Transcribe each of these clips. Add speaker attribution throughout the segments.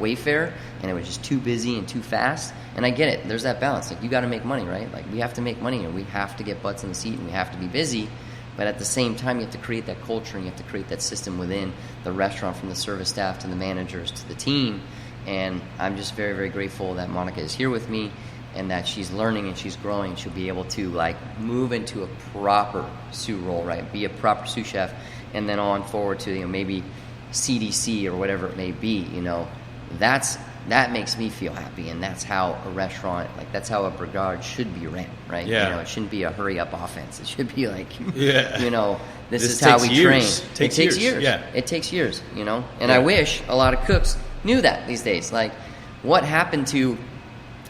Speaker 1: Wayfair, and it was just too busy and too fast. And I get it. There's that balance. Like, you got to make money, right? Like, we have to make money, and we have to get butts in the seat, and we have to be busy. But at the same time, you have to create that culture, and you have to create that system within the restaurant, from the service staff to the managers to the team. And I'm just very, very grateful that Monica is here with me, and that she's learning and she's growing, and she'll be able to like move into a proper sous role, right? Be a proper sous chef, and then on forward to, you know, maybe CDC or whatever it may be. You know, that makes me feel happy, and that's how a restaurant, like, that's how a brigade should be ran, right?
Speaker 2: Yeah.
Speaker 1: You know, it shouldn't be a hurry up offense. It should be like,
Speaker 2: yeah.
Speaker 1: you know, this is how we train. It takes years.
Speaker 2: Yeah.
Speaker 1: It takes years, you know? And I wish a lot of cooks knew that these days. Like, what happened to,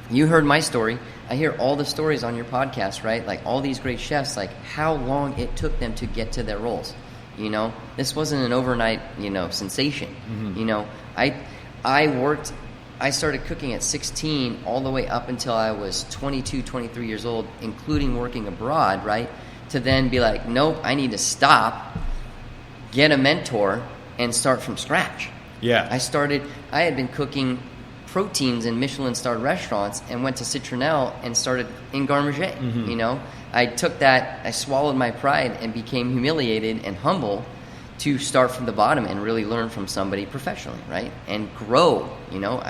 Speaker 1: you heard my story. I hear all the stories on your podcast, right? Like, all these great chefs, like, how long it took them to get to their roles. You know, this wasn't an overnight, you know, sensation. Mm-hmm. You know, I started cooking at 16 all the way up until I was 22, 23 years old, including working abroad, right? To then be like, nope, I need to stop, get a mentor, and start from scratch.
Speaker 2: Yeah.
Speaker 1: I had been cooking proteins in Michelin-starred restaurants and went to Citronelle and started in Garde Manger. Mm-hmm. You know, I took that, I swallowed my pride and became humiliated and humble to start from the bottom and really learn from somebody professionally, right? And grow. You know,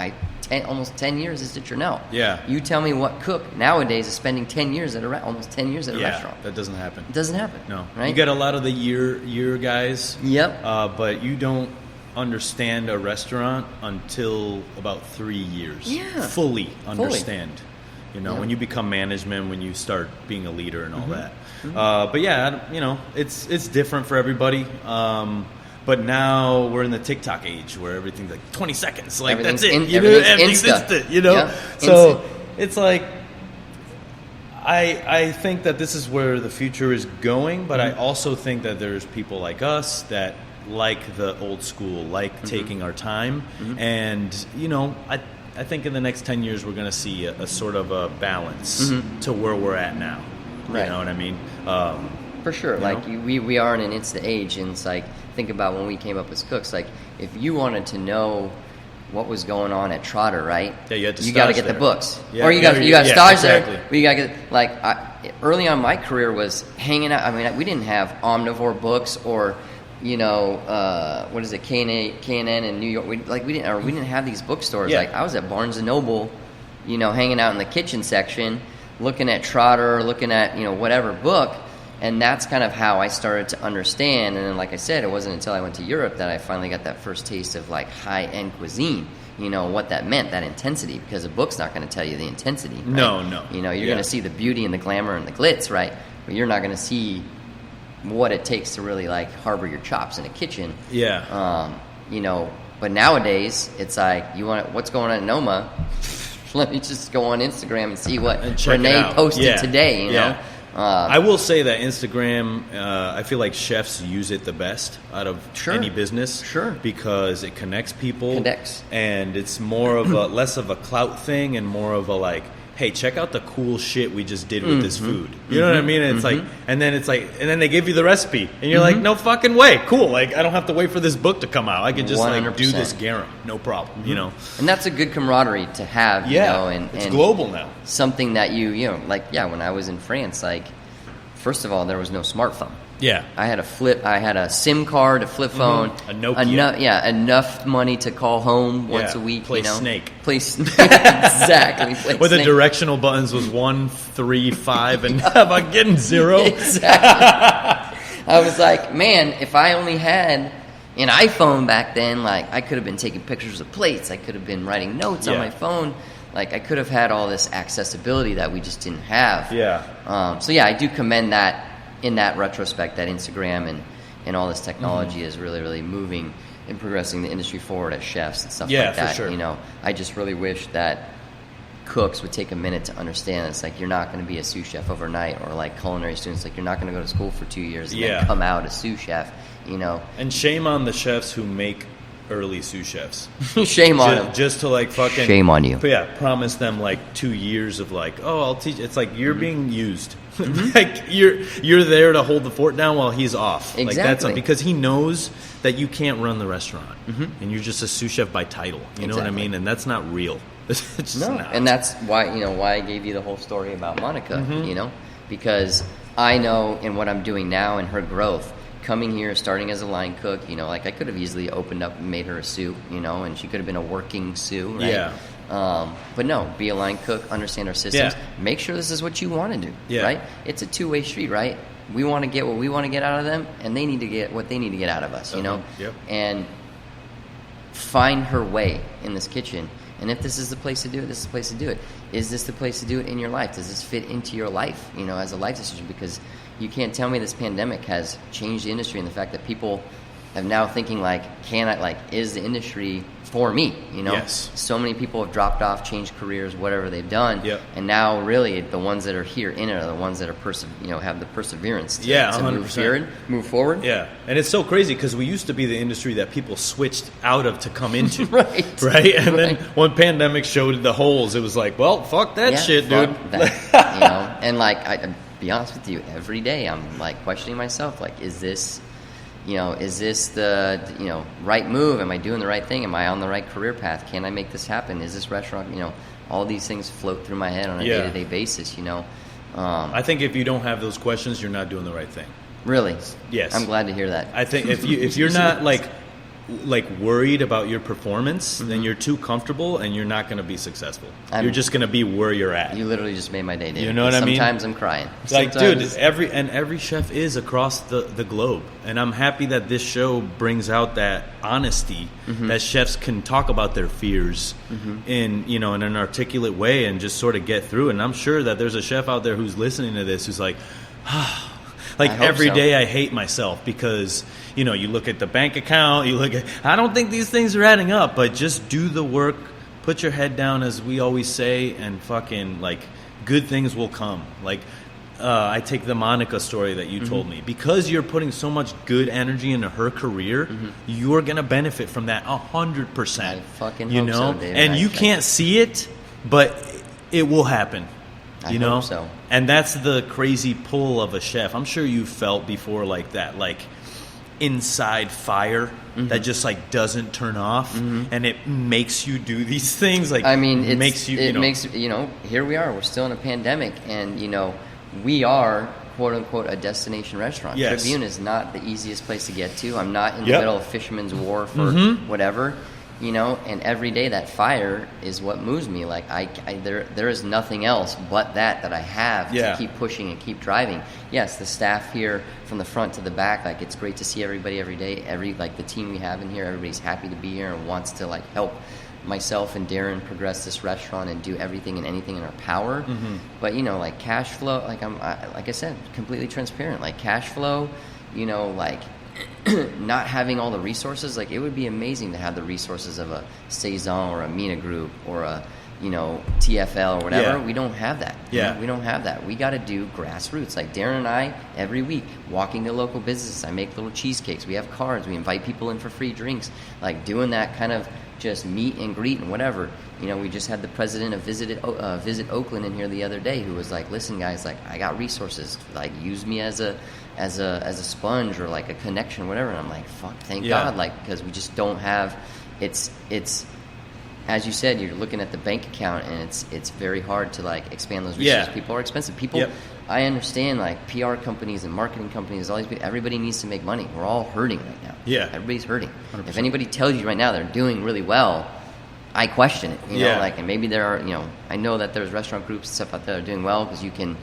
Speaker 1: almost 10 years at Citronelle.
Speaker 2: Yeah.
Speaker 1: You tell me what cook nowadays is spending 10 years at almost 10 years at a restaurant.
Speaker 2: That doesn't happen.
Speaker 1: It doesn't happen.
Speaker 2: No.
Speaker 1: Right?
Speaker 2: You get a lot of the year guys.
Speaker 1: Yep.
Speaker 2: But you don't understand a restaurant until about 3 years.
Speaker 1: Yeah.
Speaker 2: Fully understand. You know,
Speaker 1: Yeah.
Speaker 2: when you become management, when you start being a leader and all
Speaker 1: Mm-hmm.
Speaker 2: that. Mm-hmm. But yeah, you know, it's different for everybody. But now we're in the TikTok age where everything's like 20 seconds. Like, that's it. Everything's instant, you know?
Speaker 1: Yeah.
Speaker 2: So
Speaker 1: Instant.
Speaker 2: it's like, I think that this is where the future is going, but
Speaker 1: Mm-hmm.
Speaker 2: I also think that there's people like us that like the old school, like
Speaker 1: Mm-hmm.
Speaker 2: taking our time. Mm-hmm. And, you know, I think in the next 10 years we're going to see a sort of a balance
Speaker 1: Mm-hmm.
Speaker 2: to where we're at now.
Speaker 1: Right.
Speaker 2: You know what I mean?
Speaker 1: For sure. Like, we are in an instant age, and it's like, think about when we came up as cooks. Like, if you wanted to know what was going on at Trotter, right?
Speaker 2: Yeah, you had to
Speaker 1: You got to
Speaker 2: stage
Speaker 1: get the
Speaker 2: there.
Speaker 1: books,
Speaker 2: Yeah,
Speaker 1: or you got stage
Speaker 2: exactly.
Speaker 1: there. But you got to get, like, early on, my career was hanging out. I mean, we didn't have Omnivore books or, you know, what is it, K&N in New York. We didn't have these bookstores.
Speaker 2: Yeah.
Speaker 1: Like, I was at Barnes and Noble, you know, hanging out in the kitchen section, looking at Trotter, looking at, you know, whatever book. And that's kind of how I started to understand. And then, like I said, it wasn't until I went to Europe that I finally got that first taste of, like, high-end cuisine, you know, what that meant, that intensity, because a book's not going to tell you the intensity. Right?
Speaker 2: No.
Speaker 1: You know, you're going to see the beauty and the glamour and the glitz, right? But you're not going to see what it takes to really, like, harbor your chops in a kitchen.
Speaker 2: Yeah.
Speaker 1: You know, but nowadays, it's like, what's going on in Noma? Let me just go on Instagram and see what Renee posted today, you know?
Speaker 2: I will say that Instagram, I feel like chefs use it the best out of any business.
Speaker 1: Sure.
Speaker 2: Because it connects people.
Speaker 1: Connects.
Speaker 2: And it's more of a, less of a clout thing and more of a, like, hey, check out the cool shit we just did with this food. You know what I mean? And it's like, and then they give you the recipe, and you're like, no fucking way, cool. Like, I don't have to wait for this book to come out. I can just
Speaker 1: 100%.
Speaker 2: like do this garum, no problem. You know,
Speaker 1: and that's a good camaraderie to have.
Speaker 2: Yeah,
Speaker 1: you know, and
Speaker 2: it's global now.
Speaker 1: Something that you know, like, when I was in France, like, first of all, there was no smartphone.
Speaker 2: Yeah,
Speaker 1: I had a SIM card, a flip phone,
Speaker 2: a Nokia.
Speaker 1: Enough money to call home once a week.
Speaker 2: Play
Speaker 1: you know?
Speaker 2: Snake.
Speaker 1: Exactly. Play
Speaker 2: Where the
Speaker 1: Snake.
Speaker 2: directional buttons was 1, 3, 5, and am I getting 0?
Speaker 1: Exactly. I was like, man, if I only had an iPhone back then, like, I could have been taking pictures of plates. I could have been writing notes on my phone. Like, I could have had all this accessibility that we just didn't have.
Speaker 2: Yeah.
Speaker 1: So I do commend that. In that retrospect, that Instagram and all this technology is really, really moving and progressing the industry forward as chefs and stuff like that.
Speaker 2: For sure.
Speaker 1: You know, I just really wish that cooks would take a minute to understand it's like, you're not going to be a sous chef overnight, or like culinary students, like, you're not going to go to school for 2 years and then come out a sous chef, you know.
Speaker 2: And shame on the chefs who make early sous chefs.
Speaker 1: Shame on them.
Speaker 2: Just to like fucking
Speaker 1: shame on you.
Speaker 2: But yeah, promise them like 2 years of like, oh, I'll teach. It's like you're being used.
Speaker 1: Mm-hmm.
Speaker 2: Like you're there to hold the fort down while he's off.
Speaker 1: Exactly.
Speaker 2: Like that's because he knows that you can't run the restaurant, and you're just a sous chef by title. You know what I mean? And that's not real. It's just not.
Speaker 1: And that's why why I gave you the whole story about Monica. Because I know in what I'm doing now and her growth. Coming here, starting as a line cook, like I could have easily opened up and made her a sous, and she could have been a working sous, right?
Speaker 2: Yeah.
Speaker 1: But no, be a line cook, understand our systems, make sure this is what you want to do, right? It's a two-way street, right? We want to get what we want to get out of them, and they need to get what they need to get out of us,
Speaker 2: Yep.
Speaker 1: And find her way in this kitchen. And if this is the place to do it, this is the place to do it. Is this the place to do it in your life? Does this fit into your life, as a life decision? Because you can't tell me this pandemic has changed the industry, and the fact that people have now thinking is the industry for me?
Speaker 2: Yes.
Speaker 1: So many people have dropped off, changed careers, whatever they've done, and now really the ones that are here in it are the ones that are have the perseverance to
Speaker 2: 100%.
Speaker 1: move forward.
Speaker 2: Yeah, and it's so crazy because we used to be the industry that people switched out of to come into,
Speaker 1: right?
Speaker 2: And then when pandemic showed the holes, it was like, well, fuck that shit,
Speaker 1: fuck
Speaker 2: dude.
Speaker 1: That, and I be honest with you, every day I'm like questioning myself, like, is this the right move? Am I doing the right thing? Am I on the right career path? Can I make this happen? Is this restaurant, all these things float through my head on a day-to-day basis,
Speaker 2: I think if you don't have those questions, you're not doing the right thing.
Speaker 1: Really?
Speaker 2: Yes.
Speaker 1: I'm glad to hear that.
Speaker 2: I think if you're not like worried about your performance, then you're too comfortable and you're not going to be successful. You're just going to be where you're at.
Speaker 1: You literally just made my day, David.
Speaker 2: You know what I mean?
Speaker 1: Sometimes I'm crying.
Speaker 2: Like, dude, every chef is across the globe, and I'm happy that this show brings out that honesty that chefs can talk about their fears in in an articulate way and just sort of get through it. And I'm sure that there's a chef out there who's listening to this who's like, like every day I hate myself because you look at the bank account, I don't think these things are adding up, but just do the work, put your head down, as we always say, and fucking good things will come. I take the Monica story that you told me, because you're putting so much good energy into her career, you're gonna benefit from that 100%.
Speaker 1: I fucking hope so, David.
Speaker 2: And you can't see it, but it will happen.
Speaker 1: I hope so.
Speaker 2: And that's the crazy pull of a chef. I'm sure you felt before that, inside fire that just doesn't turn off, and it makes you do these things. It makes
Speaker 1: here we are. We're still in a pandemic, and we are quote unquote a destination restaurant.
Speaker 2: Yes.
Speaker 1: Tribune is not the easiest place to get to. I'm not in the middle of fisherman's war for whatever. And every day that fire is what moves me. There is nothing else but that I have to keep pushing and keep driving. Yes, the staff here from the front to the back, it's great to see everybody every day. The team we have in here, everybody's happy to be here and wants to help myself and Darren progress this restaurant and do everything and anything in our power. But cash flow, I said, completely transparent. Cash flow, not having all the resources, it would be amazing to have the resources of a Saison or a Mina Group or a TFL or whatever. We don't have that. We don't have that. We got to do grassroots. Darren and I, every week, walking to local businesses. I make little cheesecakes. We have cards. We invite people in for free drinks. Doing that kind of just meet and greet and whatever. We just had the president of Visit Oakland in here the other day, who was listen, guys, I got resources. Use me as a sponge or a connection, whatever. And I'm fuck, thank God, because we just don't have. It's as you said, you're looking at the bank account, and it's very hard to expand those resources. People are expensive. I understand PR companies and marketing companies, all these people, everybody needs to make money. We're all hurting right now. Everybody's hurting. 100%. If anybody tells you right now they're doing really well, I question it. And maybe there are, I know that there's restaurant groups and stuff out there that are doing well because you can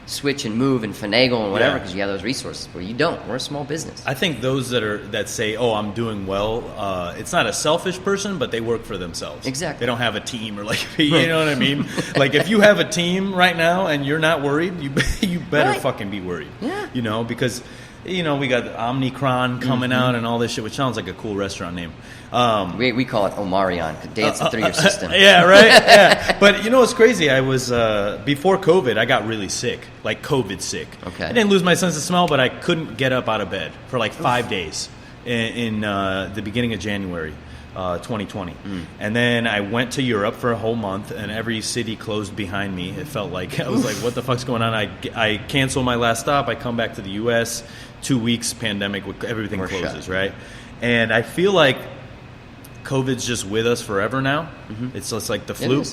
Speaker 1: switch and move and finagle and whatever because you have those resources. But you don't. We're a small business.
Speaker 2: I think those that say, "Oh, I'm doing well," it's not a selfish person, but they work for themselves.
Speaker 1: Exactly.
Speaker 2: They don't have a team or you know what I mean. If you have a team right now and you're not worried, you better fucking be worried.
Speaker 1: Yeah.
Speaker 2: Because we got Omnicron coming out and all this shit, which sounds like a cool restaurant name.
Speaker 1: We call it Omarion, dancing through your system.
Speaker 2: Yeah, right? Yeah. But what's crazy? I was, before COVID, I got really sick, COVID sick.
Speaker 1: Okay.
Speaker 2: I didn't lose my sense of smell, but I couldn't get up out of bed for 5 days in the beginning of January. 2020. And then I went to Europe for a whole month, and every city closed behind me. It felt like, I was like, what the fuck's going on? I cancel my last stop. I come back to the U.S., 2 weeks, pandemic, everything closes, shut. Right? And I feel like COVID's just with us forever now. It's just like the flu.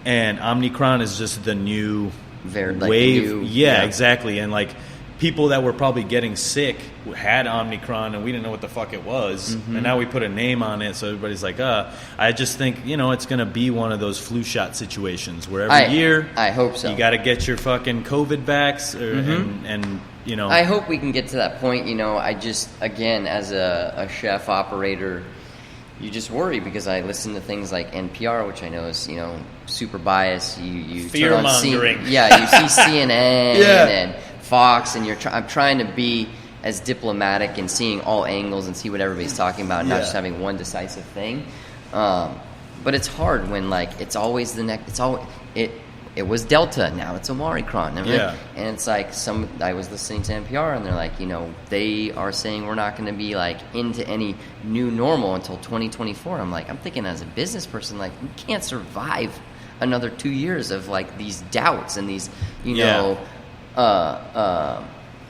Speaker 2: And Omicron is just the new wave. Yeah, exactly. And like, people that were probably getting sick had Omicron, and we didn't know what the fuck it was. And now we put a name on it, so everybody's like, I just think, it's going to be one of those flu shot situations where every year,
Speaker 1: I hope so,
Speaker 2: you got to get your fucking COVID vax, and
Speaker 1: I hope we can get to that point. I just, again, as a chef operator, you just worry, because I listen to things like NPR, which I know is, super biased. You
Speaker 2: fear-mongering.
Speaker 1: You see CNN and Fox, and I'm trying to be as diplomatic and seeing all angles and see what everybody's talking about, not just having one decisive thing. But it's hard when, like, it's always the next. It was Delta, now it's Omicron. And it's like, I was listening to NPR, and they're like, they are saying we're not going to be like into any new normal until 2024. I'm like, I'm thinking as a business person, like, we can't survive another 2 years of like these doubts and these,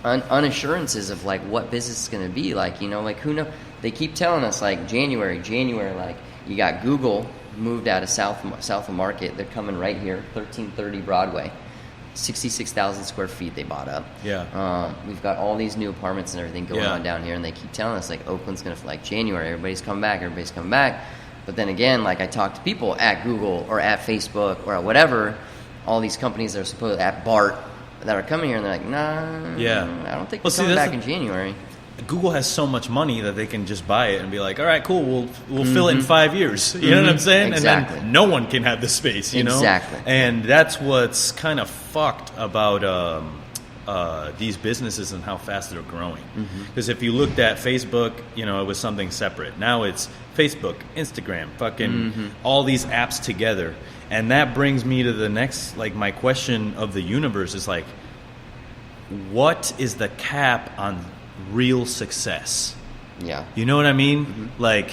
Speaker 1: unassurances of like what business is going to be like. Like, who knows? They keep telling us like January, like, you got Google moved out of South of Market. They're coming right here, 1330 Broadway, 66,000 square feet they bought up. We've got all these new apartments and everything going on down here, and they keep telling us like Oakland's going to, like, January, everybody's coming back. But then again, like, I talk to people at Google or at Facebook or at whatever, all these companies that are supposed at BART that are coming here, and they're like, nah, I don't think we're coming back in January.
Speaker 2: Google has so much money that they can just buy it and be like, all right, cool, we'll fill it in 5 years. You know what I'm saying?
Speaker 1: Exactly.
Speaker 2: And then no one can have the space, you know?
Speaker 1: Exactly.
Speaker 2: And that's what's kind of fucked about these businesses and how fast they're growing. Because if you looked at Facebook, it was something separate. Now it's Facebook, Instagram, fucking all these apps together. And that brings me to the next, like, my question of the universe is like, what is the cap on real success? You know what I mean? Like,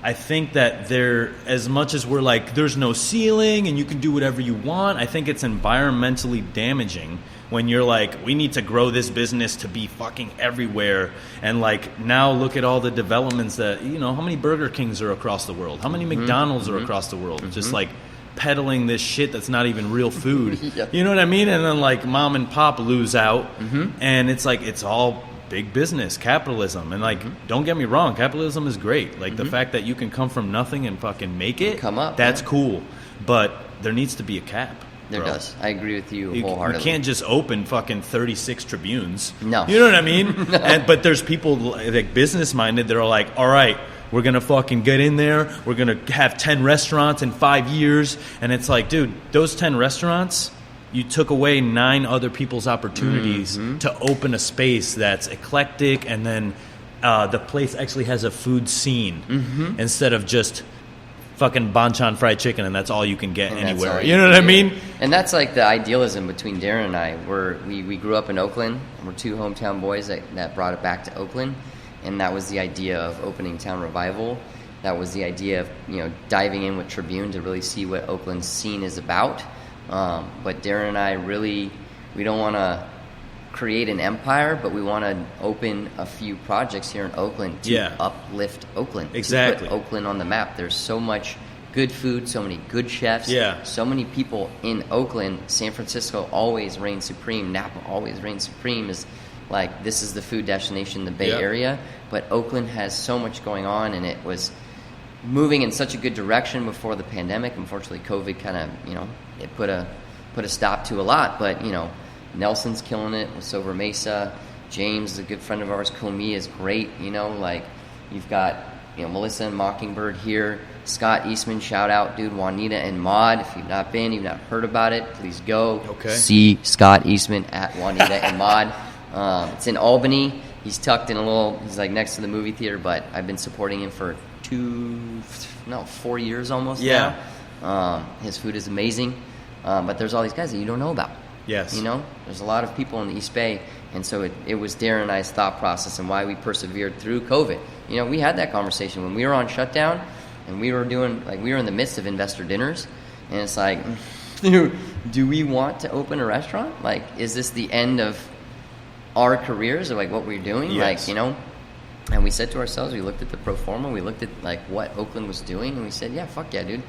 Speaker 2: I think that as much as we're like, there's no ceiling and you can do whatever you want, I think it's environmentally damaging when you're like, we need to grow this business to be fucking everywhere. And like, now look at all the developments that, how many Burger Kings are across the world? How many McDonald's are across the world? Just like peddling this shit that's not even real food. You know what I mean? And then like mom and pop lose out. And it's like, it's all big business, capitalism. And like, don't get me wrong, capitalism is great. Like the fact that you can come from nothing and fucking make it,
Speaker 1: come up,
Speaker 2: that's cool. But there needs to be a cap.
Speaker 1: There does. I agree with you wholeheartedly.
Speaker 2: You can't just open fucking 36 Tribunes.
Speaker 1: No.
Speaker 2: You know what I mean? But there's people like business minded that are like, all right, we're going to fucking get in there. We're going to have 10 restaurants in 5 years. And it's like, dude, those 10 restaurants, you took away 9 other people's opportunities to open a space that's eclectic, and then the place actually has a food scene instead of just fucking banchan fried chicken and that's all you can get anywhere. You know what I mean?
Speaker 1: And that's like the idealism between Darren and I. We grew up in Oakland. We're 2 hometown boys that brought it back to Oakland, and that was the idea of opening Town Revival. That was the idea of diving in with Tribune to really see what Oakland's scene is about. But Darren and I we don't want to create an empire, but we want to open a few projects here in Oakland to uplift Oakland.
Speaker 2: Exactly.
Speaker 1: To put Oakland on the map. There's so much good food, so many good chefs, so many people in Oakland. San Francisco always reigns supreme. Napa always reigns supreme. Is like, this is the food destination in the Bay Area. But Oakland has so much going on, and it was moving in such a good direction before the pandemic. Unfortunately, COVID kind of, it put a stop to a lot. But, Nelson's killing it with Silver Mesa. James is a good friend of ours. Comey is great. Like, you've got, Melissa and Mockingbird here. Scott Eastman, shout out, dude. Juanita and Maud. If you've not been, you've not heard about it, please go. See Scott Eastman at Juanita and Maud. It's in Albany. He's tucked in he's like next to the movie theater, but I've been supporting him for 4 years almost now. His food is amazing. But there's all these guys that you don't know about.
Speaker 2: Yes.
Speaker 1: There's a lot of people in the East Bay, and so it was Darren and I's thought process and why we persevered through COVID. We had that conversation when we were on shutdown, And we were in the midst of investor dinners, and it's like, do we want to open a restaurant? Like, is this the end of our careers, or like what we're doing?
Speaker 2: Yes.
Speaker 1: Like, and we said to ourselves, we looked at the pro forma, we looked at like what Oakland was doing, and we said, yeah, fuck yeah, dude.